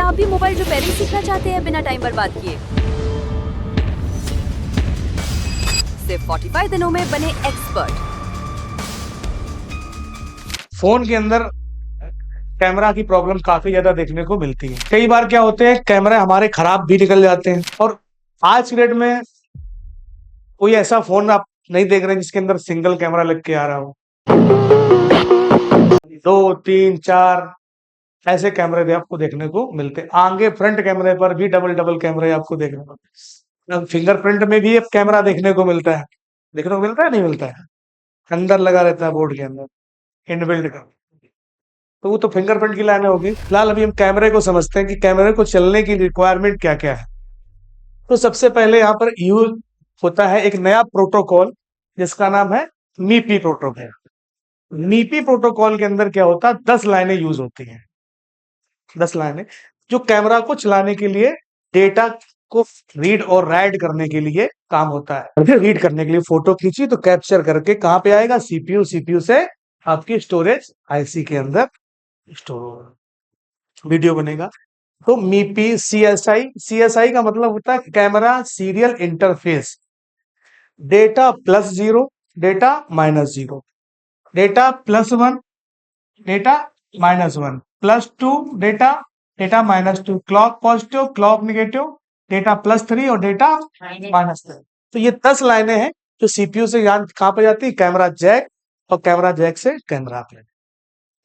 आप भी mobile repairing सीखना चाहते हैं बिना टाइम बर्बाद किए? सिर्फ 45 दिनों में बने एक्सपर्ट। फोन के अंदर कैमरा की प्रॉब्लम काफी ज्यादा देखने को मिलती है। कई बार क्या होते हैं, कैमरे हमारे खराब भी निकल जाते हैं। और आज की डेट में कोई ऐसा फोन आप नहीं देख रहे जिसके अंदर सिंगल कैमरा लग के आ रहा हो। 2, 3, 4 ऐसे कैमरे भी आपको देखने को मिलते हैं। आगे फ्रंट कैमरे पर भी डबल डबल कैमरे आपको देखने को मिलते हैं। फिंगरप्रिंट में भी एक कैमरा देखने को मिलता है। देखने को मिलता है, नहीं मिलता है? अंदर लगा रहता है बोर्ड के अंदर, इनबिल्ट का। तो वो तो फिंगरप्रिंट की लाइन होगी। फिलहाल अभी हम कैमरे को समझते हैं कि कैमरे को चलने की रिक्वायरमेंट क्या क्या है। तो सबसे पहले यहाँ पर यूज होता है एक नया प्रोटोकॉल जिसका नाम है मीपी प्रोटोकॉल। मीपी प्रोटोकॉल के अंदर क्या होता है, 10 लाइनें यूज होती हैं। 10 लाइनें जो कैमरा को चलाने के लिए, डेटा को रीड और राइट करने के लिए काम होता है। फिर रीड करने के लिए फोटो खींची तो कैप्चर करके कहाँ पे आएगा, सीपीयू। सीपीयू से आपकी स्टोरेज आईसी के अंदर स्टोर होगा, वीडियो बनेगा। तो मीपी सीएसआई, सीएसआई का मतलब होता है camera serial interface. Data plus zero, data minus zero, data plus one, data minus one, plus two data, data minus two, clock positive, clock negative, data plus three और data minus three. तो ये 10 लाइनें हैं जो CPU से कहां पे जाती है, कैमरा जैक, और कैमरा जैक से कैमरा पे।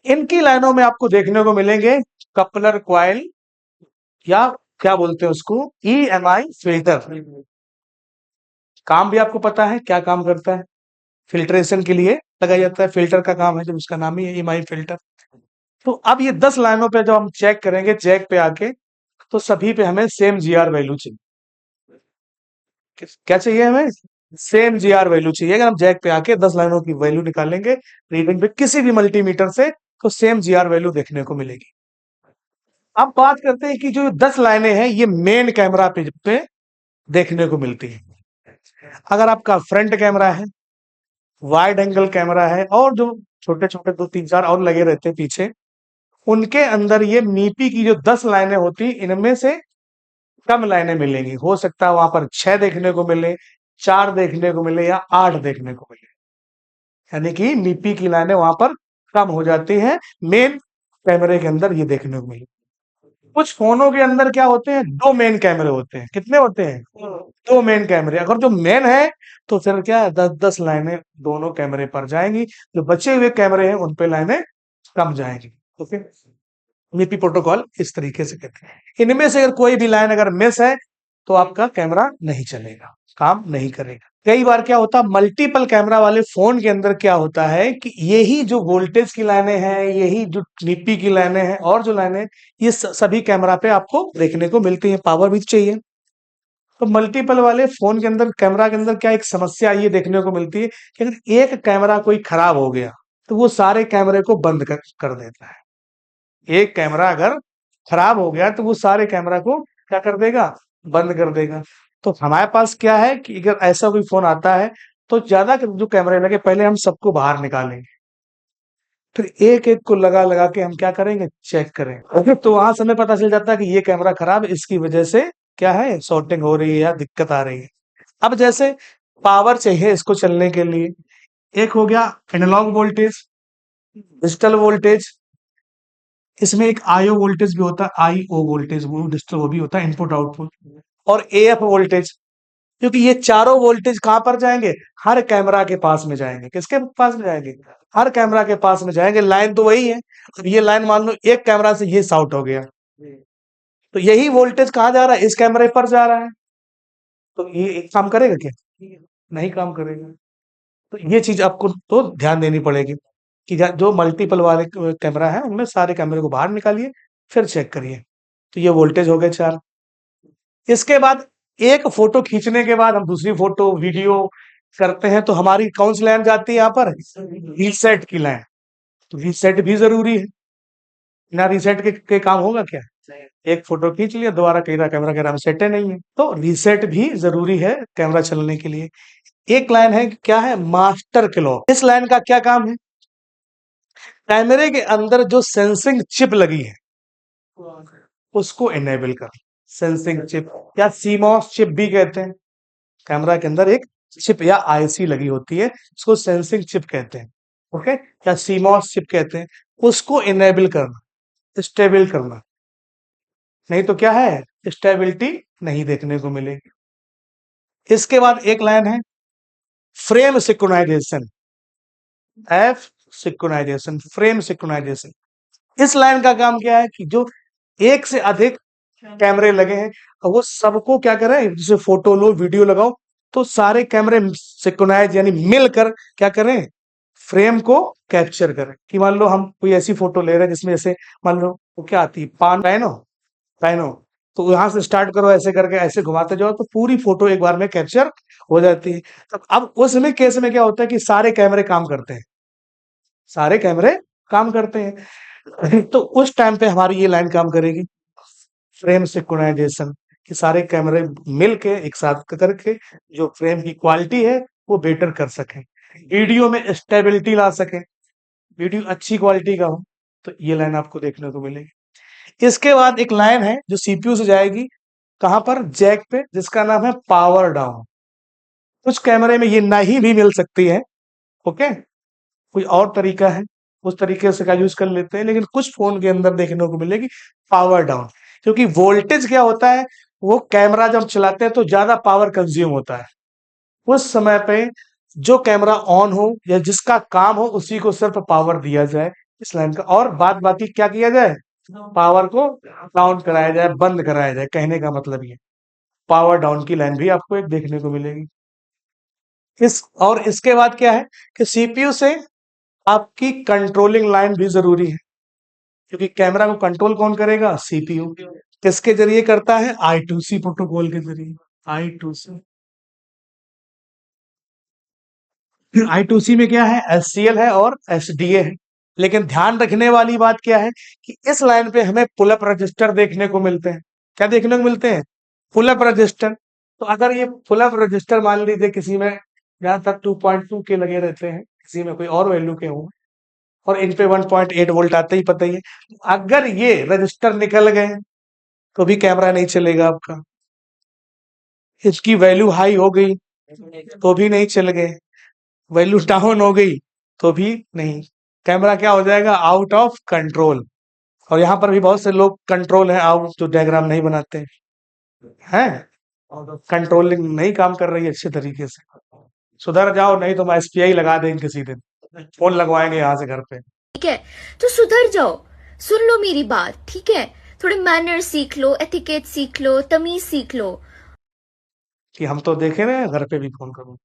इनकी लाइनों में आपको देखने को मिलेंगे कपलर क्वाइल, या क्या बोलते हैं उसको, ईएमआई फिल्टर। काम भी आपको पता है क्या काम करता है, फिल्ट्रेशन के लिए लगाया जाता है। फिल्टर का काम है, जब उसका नाम ही है ईएमआई फिल्टर। तो अब ये 10 लाइनों पे जब हम चेक करेंगे जैक पे आके, तो सभी पे हमें सेम जीआर वैल्यू चाहिए। क्या चाहिए हमें? सेम जीआर वैल्यू चाहिए। अगर हम जैक पे आके 10 लाइनों की वैल्यू निकालेंगे रीडिंग पे किसी भी मल्टीमीटर से, तो सेम जीआर वैल्यू देखने को मिलेगी। अब बात करते हैं कि जो 10 लाइनें हैं ये मेन कैमरा पे देखने को मिलती है। अगर आपका फ्रंट कैमरा है, वाइड एंगल कैमरा है, और जो छोटे छोटे 2, 3, 4 और लगे रहते हैं पीछे, उनके अंदर ये मीपी की जो 10 लाइनें होती, इनमें से कम लाइनें मिलेंगी। हो सकता है वहां पर 6 देखने को मिले, 4 देखने को मिले, या 8 देखने को मिले। यानी कि मीपी की लाइनें वहां पर कम हो जाती हैं मेन कैमरे के अंदर, ये देखने को मिले। कुछ फोनों के अंदर क्या होते हैं, 2 मेन कैमरे होते हैं। कितने होते हैं? 2 मेन कैमरे। अगर जो मेन है तो फिर क्या है, 10-10 लाइनें दोनों कैमरे पर जाएंगी। जो बचे हुए कैमरे हैं उन पे लाइनें कम जाएंगी। ओके, मीपी प्रोटोकॉल इस तरीके से कहते हैं। इनमें से अगर कोई भी लाइन अगर मिस है तो आपका कैमरा नहीं चलेगा, काम नहीं करेगा। कई बार क्या होता है, मल्टीपल कैमरा वाले फोन के अंदर क्या होता है कि यही जो वोल्टेज की लाइनें हैं, यही जो मीपी की लाइनें हैं, और जो लाइनें, ये सभी कैमरा पे आपको देखने को मिलती है। पावर भी चाहिए। तो मल्टीपल वाले फोन के अंदर, कैमरा के अंदर क्या एक समस्या ये देखने को मिलती है कि अगर एक कैमरा कोई खराब हो गया तो वो सारे कैमरे को बंद कर देता है। एक कैमरा अगर खराब हो गया तो वो सारे कैमरा को क्या कर देगा, बंद कर देगा। तो हमारे पास क्या है कि अगर ऐसा कोई फोन आता है तो ज्यादा जो कैमरे लगे पहले हम सबको बाहर निकालेंगे, फिर एक एक को लगा लगा के हम क्या करेंगे, चेक करें। ओके, तो वहां से हमें पता चल जाता है कि ये कैमरा खराब है, इसकी वजह से क्या है, शॉर्टिंग हो रही है या दिक्कत आ रही है। अब जैसे पावर चाहिए इसको चलने के लिए, एक हो गया एनालॉग वोल्टेज, डिजिटल वोल्टेज, इसमें एक आईओ वोल्टेज भी होता है, आईओ वोल्टेज, वो डिजिटल वो भी होता है, इनपुट आउटपुट, और एएफ वोल्टेज। क्योंकि ये चारों वोल्टेज कहां पर जाएंगे, हर कैमरा के पास में जाएंगे। किसके पास में जाएंगे? हर कैमरा के पास में जाएंगे। लाइन तो वही है। अब ये लाइन मान लो एक कैमरा से ये शॉर्ट हो गया, तो यही वोल्टेज कहाँ जा रहा है, इस कैमरे पर जा रहा है। तो ये एक काम करेगा क्या? नहीं काम करेगा। तो ये चीज आपको तो ध्यान देनी पड़ेगी कि जो मल्टीपल वाले कैमरा है उनमें सारे कैमरे को बाहर निकालिए, फिर चेक करिए। तो ये वोल्टेज हो गए 4। इसके बाद एक फोटो खींचने के बाद हम दूसरी फोटो वीडियो करते हैं तो हमारी कौन सी लाइन जाती है यहाँ पर, रीसेट की लाइन। तो रीसेट भी जरूरी है ना, रीसेट के काम होगा क्या, एक फोटो खींच लिया, दोबारा कह रहा कैमरा कह रहा सेट नहीं है, तो रीसेट भी जरूरी है कैमरा चलने के लिए। एक लाइन है, क्या है, मास्टर क्लॉक। इस लाइन का क्या काम है, कैमरे के अंदर जो सेंसिंग चिप लगी है उसको इनेबल कर, सेंसिंग चिप या सीमॉस चिप भी कहते हैं। कैमरा के अंदर एक चिप या आईसी लगी होती है, उसको सेंसिंग चिप कहते हैं, ओके, या सीमॉस चिप कहते हैं। उसको इनेबल करना, स्टेबल करना, नहीं तो क्या है, स्टेबिलिटी नहीं देखने को मिलेगी। इसके बाद एक लाइन है frame synchronization, F synchronization, frame synchronization. इस लाइन का काम क्या है कि जो एक से अधिक कैमरे लगे हैं और वो सबको क्या करें, जैसे फोटो लो वीडियो लगाओ तो सारे कैमरे सिंक्रोनाइज यानी मिलकर क्या करें, फ्रेम को कैप्चर करें। कि मान लो हम कोई ऐसी फोटो ले रहे हैं जिसमें जैसे मान लो वो क्या आती है, पान पैनो पैनो, तो यहां से स्टार्ट करो ऐसे करके ऐसे घुमाते जाओ तो पूरी फोटो एक बार में कैप्चर हो जाती है। तो अब उसमें केस में क्या होता है कि सारे कैमरे काम करते हैं, सारे कैमरे काम करते हैं तो उस टाइम पे हमारी ये लाइन काम करेगी, फ्रेम सिंक्रोनाइजेशन, कि सारे कैमरे मिलके एक साथ करके जो फ्रेम की क्वालिटी है वो बेटर कर सकें, वीडियो में स्टेबिलिटी ला सकें, वीडियो अच्छी क्वालिटी का हो। तो ये लाइन आपको देखने को मिलेगी। इसके बाद एक लाइन है जो सीपीयू से जाएगी कहां पर, जैक पे, जिसका नाम है पावर डाउन। कुछ कैमरे में ये नहीं भी मिल सकती है, ओके, कोई और तरीका है उस तरीके से का यूज कर लेते हैं, लेकिन कुछ फोन के अंदर देखने को मिलेगी पावर डाउन। क्योंकि वोल्टेज क्या होता है, वो कैमरा जब चलाते हैं तो ज्यादा पावर कंज्यूम होता है। उस समय पे जो कैमरा ऑन हो या जिसका काम हो उसी को सिर्फ पावर दिया जाए, इस लाइन का, और बाद बाकी क्या किया जाए, पावर को डाउन कराया जाए, बंद कराया जाए, कहने का मतलब ये पावर डाउन की लाइन भी आपको एक देखने को मिलेगी। इस और इसके बाद क्या है कि सीपीयू से आपकी कंट्रोलिंग लाइन भी जरूरी है, क्योंकि कैमरा को कंट्रोल कौन करेगा, सीपीयू। किसके जरिए करता है, I2C प्रोटोकॉल के जरिए, I2C। फिर I2C में क्या है, SCL है और SDA है। लेकिन ध्यान रखने वाली बात क्या है कि इस लाइन पे हमें पुल अप रजिस्टर देखने को मिलते हैं। क्या देखने को मिलते हैं, पुल अप रजिस्टर। तो अगर ये पुल अप रजिस्टर मान लीजिए किसी में जहां तक 2.2 के लगे रहते हैं, किसी में कोई और वैल्यू के हों, और इन पे 1.8 वोल्ट आते ही पता ही है। अगर ये रजिस्टर निकल गए तो भी कैमरा नहीं चलेगा आपका, इसकी वैल्यू हाई हो गई तो भी नहीं चल गए, वैल्यू डाउन हो गई तो भी नहीं, कैमरा क्या हो जाएगा, आउट ऑफ कंट्रोल। और यहाँ पर भी बहुत से लोग कंट्रोल है आउट जो डायग्राम नहीं बनाते हैं, कंट्रोलिंग नहीं काम कर रही है अच्छे तरीके से। सुधर जाओ, नहीं तो हम SPI लगा देंगे किसी दिन, फोन लगवाएंगे यहाँ से घर पे। ठीक है, तो सुधर जाओ, सुन लो मेरी बात, ठीक है? थोड़े मैनर सीख लो, एथिकेट सीख लो, तमीज सीख लो। कि हम तो देखे ना घर पे भी फोन करूँ,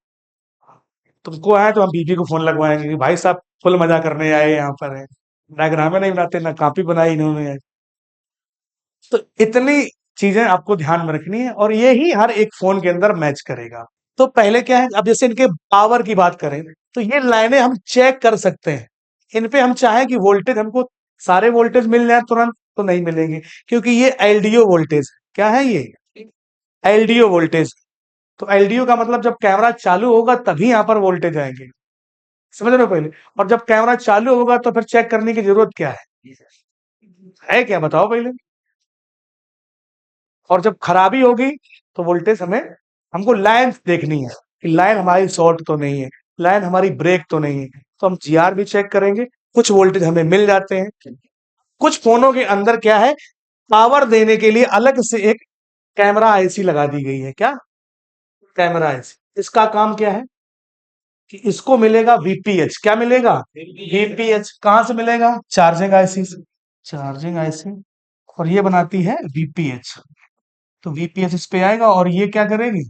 तुमको आए तो हम बीबी को फोन लगवाएंगे कि भाई साहब फुल मजा करने आए यहाँ पर है, डायग्राम नहीं बनाते ना कॉपी बनाई इन्होंने। तो इतनी चीजें आपको ध्यान में रखनी है और ये ही हर एक फोन के अंदर मैच करेगा। तो पहले क्या है, अब जैसे इनके पावर की बात करें तो ये लाइनें हम चेक कर सकते हैं, इन पे हम चाहें कि वोल्टेज हमको सारे वोल्टेज मिल जाए तुरंत तो नहीं मिलेंगे, क्योंकि ये एलडीओ वोल्टेज, क्या है ये, एलडीओ वोल्टेज। तो एलडीओ का मतलब जब कैमरा चालू होगा तभी यहाँ पर वोल्टेज आएंगे, समझ रहे हो पहले। और जब कैमरा चालू होगा तो फिर चेक करने की जरूरत क्या है क्या, बताओ पहले। और जब खराबी होगी तो वोल्टेज हमें, हमको लाइन देखनी है कि लाइन हमारी शॉर्ट तो नहीं है, लाइन हमारी ब्रेक तो नहीं है, तो हम जीआर भी चेक करेंगे। कुछ वोल्टेज हमें मिल जाते हैं। कुछ फोनों के अंदर क्या है, पावर देने के लिए अलग से एक कैमरा आईसी लगा दी गई है। क्या, कैमरा आईसी, इसका काम क्या है कि इसको मिलेगा वीपीएच। क्या मिलेगा, वीपीएच। कहां से मिलेगा, चार्जिंग आईसी से, चार्जिंग आईसी। और ये बनाती है वीपीएच, तो वीपीएच इस पे आएगा और ये क्या करेगी,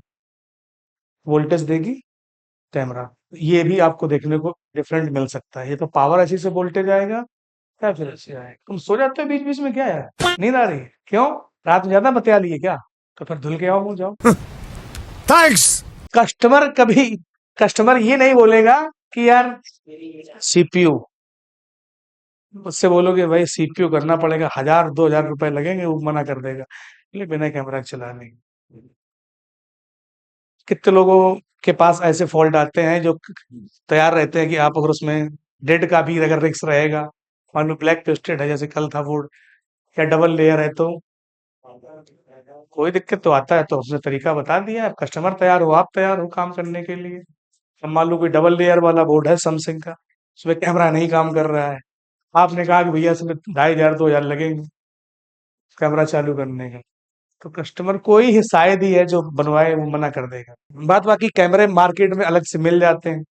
वोल्टेज देगी कैमरा। ये भी आपको देखने को डिफरेंट मिल सकता है, ये तो पावर ऐसी से वोल्टेज आएगा या फिर ऐसे आएगा। तुम सो जाते हो बीच बीच में क्या यार, नींद आ रही है क्यों, रात में ज्यादा बतिया लिए क्या, तो फिर धुल के आओ, मुंह जाओ। थैंक्स। कस्टमर कभी, कस्टमर ये नहीं बोलेगा कि यार सीपीयू, उससे बोलोगे भाई सीपीयू करना पड़ेगा, 1000-2000 रुपए लगेंगे, वो मना कर देगा, बोले बिना कैमरा चला नहीं। कितने लोगों के पास ऐसे फॉल्ट आते हैं जो तैयार रहते हैं कि आप अगर उसमें डेड का भी अगर रिक्स रहेगा, मान लो ब्लैक पेस्टेड है जैसे कल था फूड, या डबल लेयर है तो कोई दिक्कत तो आता है तो उसने तरीका बता दिया है, कस्टमर तैयार हो, आप तैयार हो काम करने के लिए। अब मान लो कोई डबल लेयर वाला बोर्ड है सैमसंग का, उसमें कैमरा नहीं काम कर रहा है, आपने कहा कि भैया इसमें 2500 2 हजार लगेंगे कैमरा चालू करने का, तो कस्टमर कोई ही शायद ही है जो बनवाए वो मना कर देगा। बात बाकी कैमरे मार्केट में अलग से मिल जाते हैं,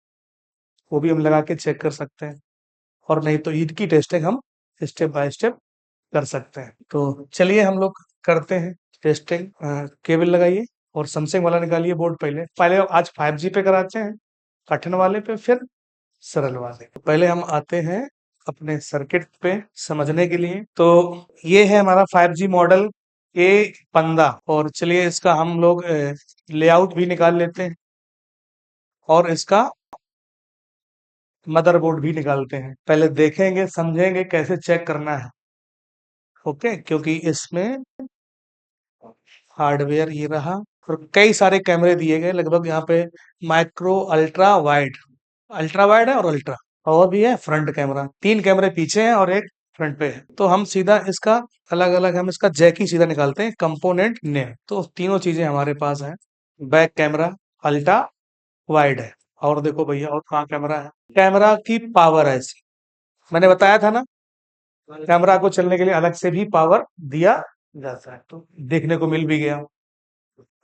वो भी हम लगा के चेक कर सकते हैं, और नहीं तो ईद की टेस्टिंग हम स्टेप बाय स्टेप कर सकते हैं। तो चलिए हम लोग करते हैं टेस्टिंग। केबल लगाइए और सैमसंग वाला निकालिए बोर्ड। पहले पहले आज 5G पे कराते हैं, कठिन वाले पे, फिर सरल वाले। तो पहले हम आते हैं अपने सर्किट पे समझने के लिए। तो ये है हमारा 5G मॉडल A15, और चलिए इसका हम लोग लेआउट भी निकाल लेते हैं और इसका मदरबोर्ड भी निकालते हैं। पहले देखेंगे समझेंगे कैसे चेक करना है, ओके, क्योंकि इसमें हार्डवेयर ये रहा और कई सारे कैमरे दिए गए, लगभग यहाँ पे माइक्रो अल्ट्रा वाइड है और अल्ट्रा, और भी है फ्रंट कैमरा, 3 कैमरे पीछे हैं और एक फ्रंट पे है। तो हम सीधा इसका अलग अलग हम इसका जैक ही सीधा निकालते हैं, कंपोनेंट नेम। तो तीनों चीजें हमारे पास हैं, बैक कैमरा अल्ट्रा वाइड है, और देखो भैया और कहाँ कैमरा है, कैमरा की पावर है इसकी, मैंने बताया था ना, कैमरा को चलने के लिए अलग से भी पावर दिया जाता है, तो देखने को मिल भी गया।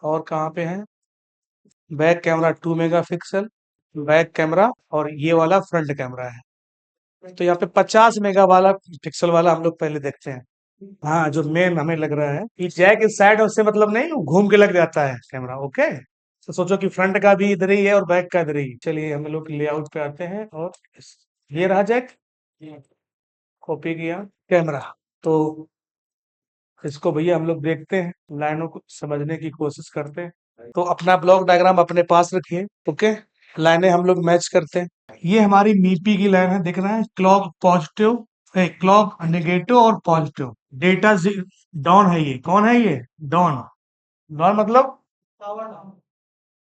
और कहाँ पे है, back camera 2 megapixel back camera, और ये वाला फ्रंट कैमरा है। तो यहाँ पे 50 मेगा वाला पिक्सल वाला हम लोग पहले देखते हैं। हाँ, जो मेन हमें लग रहा है कि जैक इस साइड, उससे मतलब नहीं, वो घूम के लग जाता है कैमरा, ओके। तो सोचो कि फ्रंट का भी इधर ही है और बैक का इधर ही। चलिए हम लोग लेआउट पे आते हैं, और ये रहा जैक, कॉपी किया कैमरा। तो इसको भैया हम लोग देखते हैं, लाइनों को समझने की कोशिश करते हैं। तो अपना ब्लॉक डायग्राम अपने पास रखिए, ओके। लाइनें हम लोग मैच करते हैं। ये हमारी मीपी की लाइन है, दिख रहा है, क्लॉक पॉजिटिव, क्लॉक नेगेटिव और पॉजिटिव। डेटा डाउन है, ये कौन है, ये डॉन। डॉन मतलब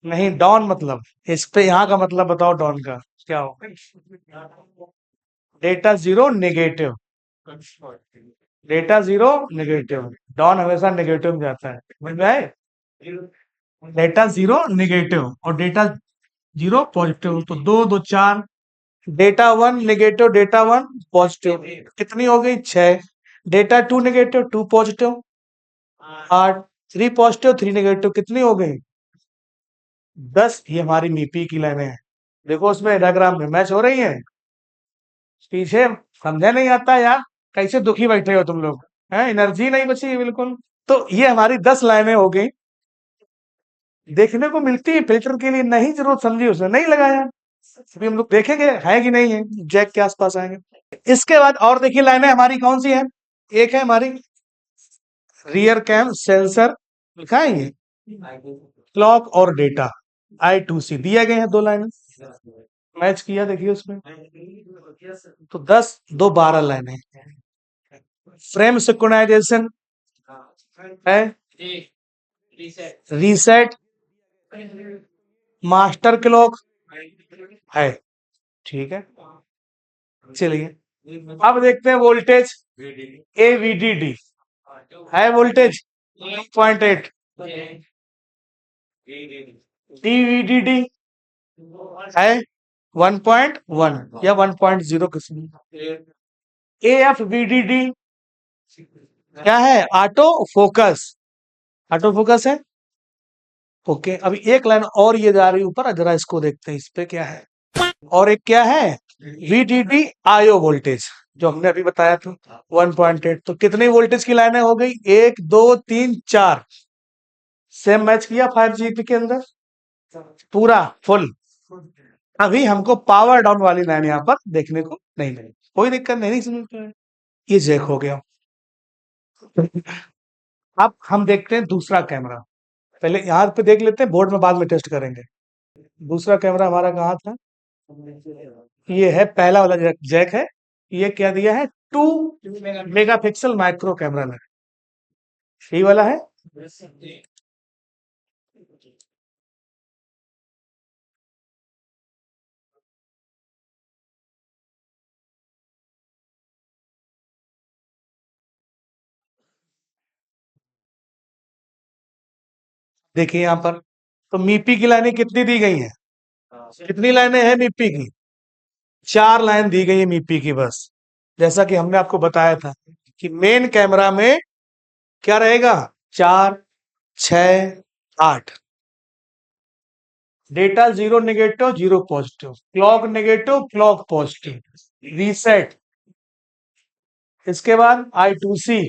नहीं, डॉन मतलब इस पे यहाँ का मतलब बताओ, डॉन का क्या हो। Data zero negative, data zero negative, down हमेशा नेगेटिव में जाता है, समझ में आए। डेटा जीरो नेगेटिव और डेटा जीरो पॉजिटिव, तो दो दो चार, data one negative data one positive, कितनी हो गई 6। Data two negative 2 positive 8, 3 positive 3 negative, कितनी हो गई 10। ये हमारी मीपी की लाइनें हैं, देखो उसमें डायग्राम में मैच हो रही है। पीछे समझे नहीं आता यार, कैसे दुखी बैठे हो तुम लोग, है एनर्जी नहीं बची है बिल्कुल। तो ये हमारी 10 लाइनें हो गई, देखने को मिलती है फिल्टर के लिए, नहीं जरूरत समझी उसने, नहीं लगाया। अभी हम लोग देखेंगे है कि नहीं है, जैक के आसपास आएंगे। इसके बाद और देखिए लाइनें हमारी कौन सी है, एक है हमारी रियर कैम सेंसर, लिखा है ये, क्लॉक और डेटा I2C दिए गए हैं, 2 लाइनें मैच किया, देखिए उसमें। तो 10 2 12 लाइनें। फ्रेम सिंक्रोनाइजेशन है, रीसेट, मास्टर क्लॉक है, ठीक है। चलिए अब देखते हैं वोल्टेज, AVDD है वोल्टेज 0.8, DVDD है 1.1 या 1.0 किस्म। AFVDD क्या है, ऑटो फोकस, ऑटो फोकस है, ओके। अभी एक लाइन और ये जा रही है ऊपर, जरा इसको देखते हैं, इस पे क्या है। और एक क्या है, VDD IO वोल्टेज, जो हमने अभी बताया था 1.8। तो कितनी वोल्टेज की लाइनें हो गई, 1 2 3 4, सेम मैच किया 5G के अंदर पूरा फुल। अभी हमको पावर डाउन वाली लाइन यहाँ पर देखने को नहीं मिली, कोई दिक्कत नहीं, नहीं समझ में आया। ये जैक हो गया। अब हम देखते हैं दूसरा कैमरा, पहले यहाँ पे देख लेते हैं, बोर्ड में बाद में टेस्ट करेंगे। दूसरा कैमरा हमारा कहाँ था, ये है पहला वाला जैक है। ये क्या दिया है, 2 मेगापिक्सल माइक्रो कैमरा में, यही वाला है। देखिए यहाँ पर, तो मीपी की लाइनें कितनी दी गई हैं? कितनी लाइनें हैं मीपी की? 4 लाइन दी गई है मीपी की बस। जैसा कि हमने आपको बताया था कि मेन कैमरा में क्या रहेगा? 4, 6, 8। Data 0 negative 0 positive, clock negative clock positive, reset. इसके बाद I2C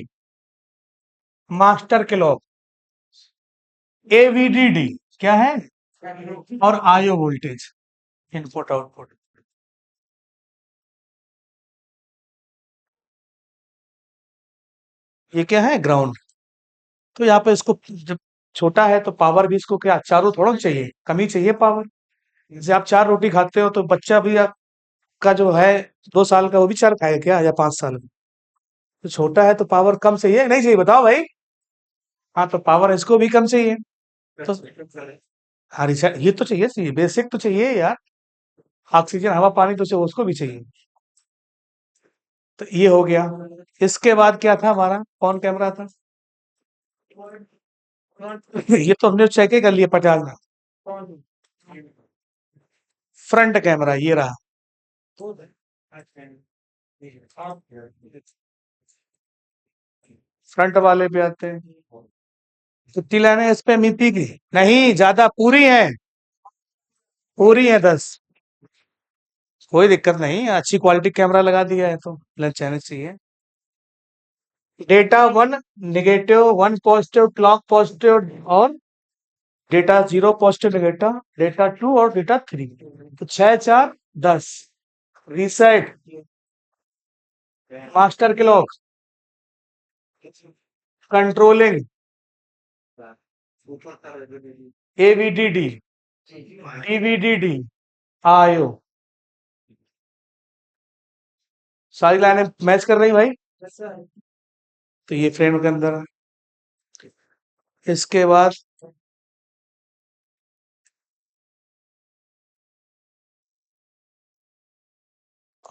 मास्टर क्लॉक, AVDD क्या है? और IO वोल्टेज, इनपुट आउटपुट। ये क्या है? ग्राउंड। तो यहाँ पे इसको जब छोटा है तो पावर भी इसको क्या चारों थोड़ा चाहिए, कम ही चाहिए पावर। जैसे आप 4 रोटी खाते हो तो बच्चा भी आपका जो है 2 साल का वो भी 4 खाएगा क्या, या 5 साल का? तो छोटा है तो पावर कम चाहिए नहीं चाहिए, बताओ भाई। हाँ, तो पावर इसको भी कम चाहिए। तो हाँ, ये तो चाहिए बेसिक तो चाहिए यार। ऑक्सीजन हवा पानी तो चाहिए, उसको भी चाहिए। तो ये हो गया। इसके बाद क्या था हमारा, कौन कैमरा था? ये तो हमने चेक ही कर लिया 50 में। फ्रंट कैमरा ये रहा। फ्रंट वाले पे आते हैं। कितनी लाइन है इस पे मीपी की? नहीं, ज्यादा पूरी है 10। कोई दिक्कत नहीं, अच्छी क्वालिटी कैमरा लगा दिया है तो लेंस चैनल चाहिए। Data 1 negative 1 positive clock positive, और डेटा 0 पॉजिटिव नेगेटिव, डेटा 2 और डेटा 3। तो 6, 4, 10। Reset master clock, controlling AVDD, DVDD, IO। सारी लाइनें मैच कर रही भाई। तो ये फ्रेम के अंदर है। इसके बाद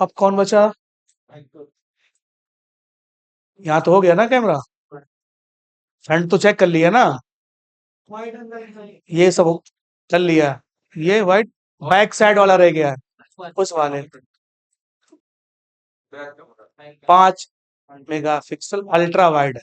अब कौन बचा? यहाँ तो हो गया ना कैमरा। फ्रंट तो चेक कर लिया ना, ये सब कर लिया। ये वाइट बैक साइड वाला रह गया है, उस वाले 5 मेगापिक्सल अल्ट्रा वाइड है।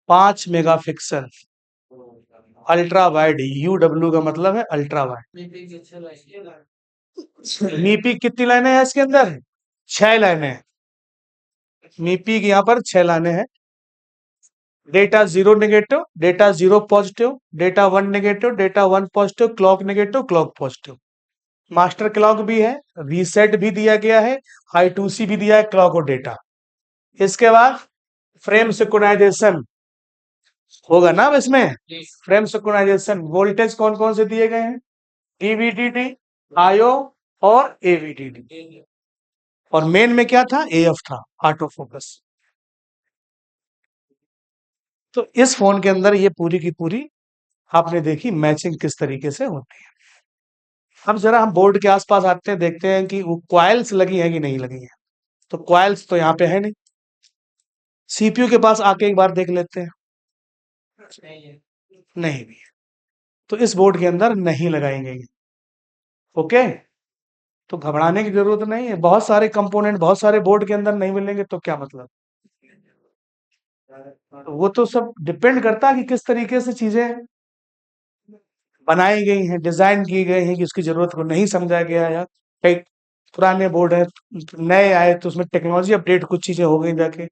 5 मेगापिक्सल अल्ट्रा वाइड, UW का मतलब है अल्ट्रा वाइड। मीपी कितनी लाइनें हैं इसके अंदर? 6 लाइनें हैं। मीपी की यहाँ पर 6 लाइनें हैं। Data 0 negative, data 0 positive, data 1 negative, data 1 positive, clock negative clock positive. Master clock भी है, रीसेट भी दिया गया है, I2C भी दिया है, क्लॉक और डेटा। इसके बाद फ्रेम सिंक्रोनाइजेशन होगा ना अब इसमें। फ्रेम सिंक्रोनाइजेशन वोल्टेज कौन कौन से दिए गए हैं? DVDD, IO और AVDD। और मेन में क्या था? AF था, ऑटो फोकस। तो इस फोन के अंदर ये पूरी की पूरी आपने देखी मैचिंग किस तरीके से होती है। अब जरा हम बोर्ड के आसपास आते हैं, देखते हैं कि वो क्वाइल्स लगी है कि नहीं लगी है। तो क्वाइल्स तो यहाँ पे है नहीं। CPU के पास आके एक बार देख लेते हैं। नहीं भी है। तो इस बोर्ड के अंदर नहीं लगाई गई है। ओके, तो घबराने की जरूरत नहीं है। बहुत सारे कंपोनेंट बहुत सारे बोर्ड के अंदर नहीं मिलेंगे तो क्या मतलब। तो वो तो सब डिपेंड करता है कि किस तरीके से चीजें बनाई गई हैं, डिजाइन की गई हैं, कि उसकी जरूरत को नहीं समझा गया, या कई पुराने बोर्ड है नए आए तो उसमें टेक्नोलॉजी अपडेट कुछ चीजें हो गई, जाके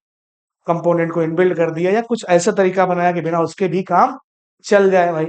कंपोनेंट को इनबिल्ड कर दिया, या कुछ ऐसा तरीका बनाया कि बिना उसके भी काम चल जाए भाई।